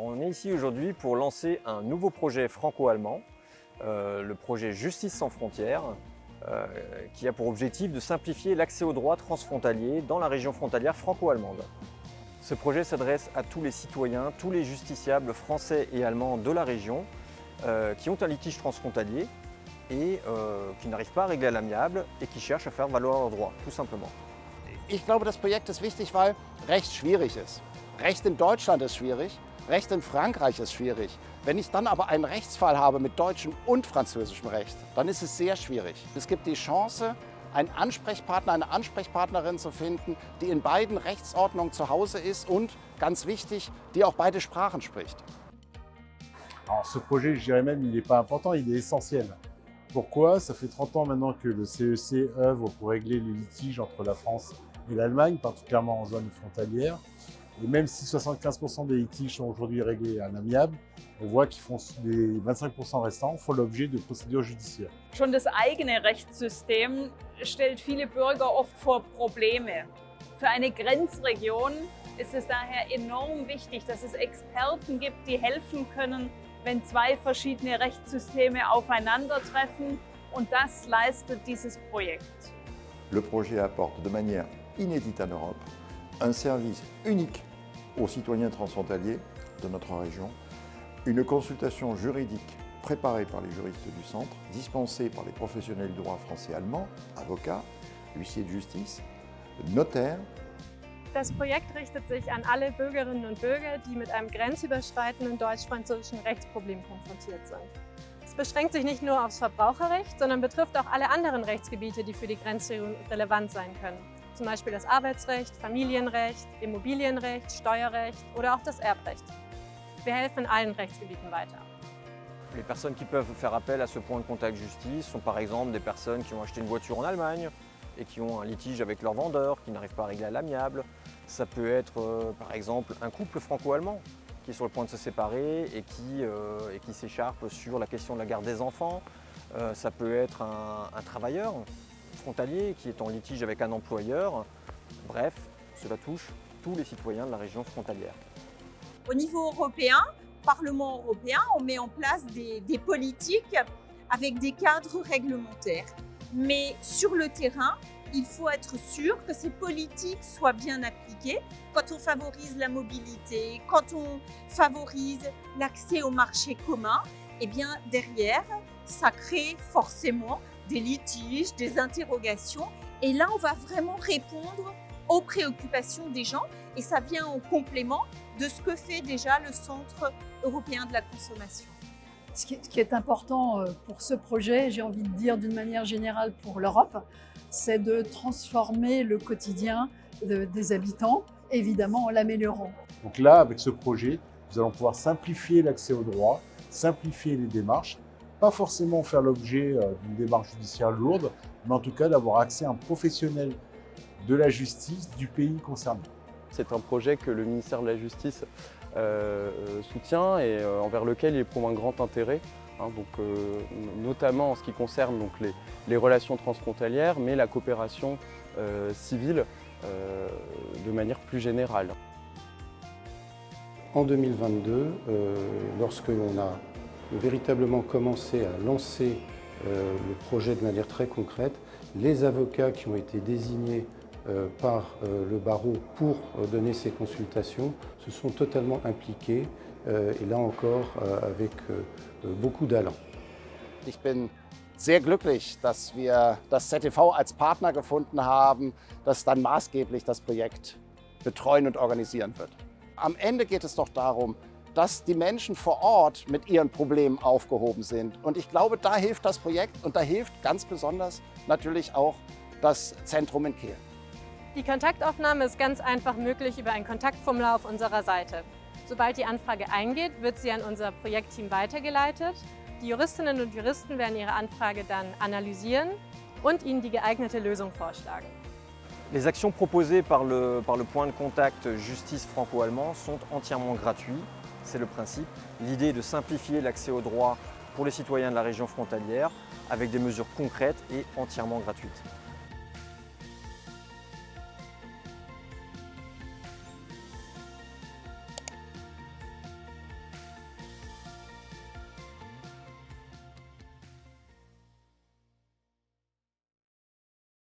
On est ici aujourd'hui pour lancer un nouveau projet franco-allemand, le projet Justice sans frontières, qui a pour objectif de simplifier l'accès aux droits transfrontaliers dans la région frontalière franco-allemande. Ce projet s'adresse à tous les citoyens, tous les justiciables français et allemands de la région qui ont un litige transfrontalier et qui n'arrivent pas à régler à l'amiable et qui cherchent à faire valoir leurs droits, tout simplement. Ich glaube, das Projekt ist wichtig, weil Recht schwierig ist. Recht in Deutschland ist schwierig, Recht in Frankreich ist schwierig. Wenn ich dann aber einen Rechtsfall habe mit deutschem und französischem Recht, dann ist es sehr schwierig. Es gibt die Chance, einen Ansprechpartner, eine Ansprechpartnerin zu finden, die in beiden Rechtsordnungen zu Hause ist und, ganz wichtig, die auch beide Sprachen spricht. Alors ce projet, je dirais même, il n'est pas important, il est essentiel. Pourquoi? Ça fait 30 ans maintenant que le CEC œuvre pour régler les litiges entre la France et l'Allemagne, particulièrement en zone frontalière. Et même si 75% des litiges sont aujourd'hui réglés à l'amiable, on voit qu'ils font les 25% restants font l'objet de procédures judiciaires. Schon das eigene Rechtssystem stellt viele Bürger oft vor Probleme. Für eine Grenzregion ist es daher enorm wichtig, dass es Experten gibt, die helfen können, wenn zwei verschiedene Rechtssysteme aufeinandertreffen. Und das leistet dieses Projekt. Le projet apporte de manière inédite en Europe un service unique aux citoyens transfrontaliers de notre région, une consultation juridique préparée par les juristes du centre, dispensée par les professionnels du droit français et allemand, avocats, huissiers de justice, notaires. Das Projekt richtet sich an alle Bürgerinnen und Bürger, die mit einem grenzüberschreitenden deutsch-französischen Rechtsproblem konfrontiert sind. Es beschränkt sich nicht nur aufs Verbraucherrecht, sondern betrifft auch alle anderen Rechtsgebiete, die für die Grenzregion relevant sein können. Zum Beispiel das Arbeitsrecht, Familienrecht, Immobilienrecht, Steuerrecht oder auch das Erbrecht. Wir helfen in allen Rechtsgebieten weiter. Les personnes qui peuvent faire appel à ce point de contact justice sont par exemple des personnes qui ont acheté une voiture en Allemagne et qui ont un litige avec leur vendeur, qui n'arrivent pas à régler à l'amiable. Ça peut être par exemple un couple franco-allemand qui est sur le point de se séparer et qui s'écharpe sur la question de la garde des enfants. Ça peut être un travailleur frontalier qui est en litige avec un employeur. Bref, cela touche tous les citoyens de la région frontalière. Au niveau européen, Parlement européen, on met en place des politiques avec des cadres réglementaires. Mais sur le terrain, il faut être sûr que ces politiques soient bien appliquées. Quand on favorise la mobilité, quand on favorise l'accès au marché commun, eh bien derrière, ça crée forcément des litiges, des interrogations. Et là, on va vraiment répondre aux préoccupations des gens et ça vient en complément de ce que fait déjà le Centre européen de la consommation. Ce qui est important pour ce projet, j'ai envie de dire d'une manière générale pour l'Europe, c'est de transformer le quotidien des habitants, évidemment en l'améliorant. Donc là, avec ce projet, nous allons pouvoir simplifier l'accès aux droits, simplifier les démarches, pas forcément faire l'objet d'une démarche judiciaire lourde, mais en tout cas d'avoir accès à un professionnel de la justice du pays concerné. C'est un projet que le ministère de la Justice soutient et envers lequel il éprouve un grand intérêt, notamment en ce qui concerne donc, les relations transfrontalières, mais la coopération civile de manière plus générale. En 2022, lorsque l'on a véritablement commencé à lancer le projet de manière très concrète, les avocats qui ont été désignés par le barreau pour donner ces consultations se sont totalement impliqués et là encore avec beaucoup d'allant. Ich bin sehr glücklich, dass wir das ZTV als Partner gefunden haben, das dann maßgeblich das Projekt betreuen und organisieren wird. Am Ende geht es doch darum, dass die Menschen vor Ort mit ihren Problemen aufgehoben sind. Und ich glaube, da hilft das Projekt und da hilft ganz besonders natürlich auch das Zentrum in Kehl. Die Kontaktaufnahme ist ganz einfach möglich über ein Kontaktformular auf unserer Seite. Sobald die Anfrage eingeht, wird sie an unser Projektteam weitergeleitet. Die Juristinnen und Juristen werden Ihre Anfrage dann analysieren und Ihnen die geeignete Lösung vorschlagen. Les actions proposées par le point de contact justice franco-allemand sont entièrement gratuites. C'est le principe. L'idée est de simplifier l'accès aux droits pour les citoyens de la région frontalière avec des mesures concrètes et entièrement gratuites.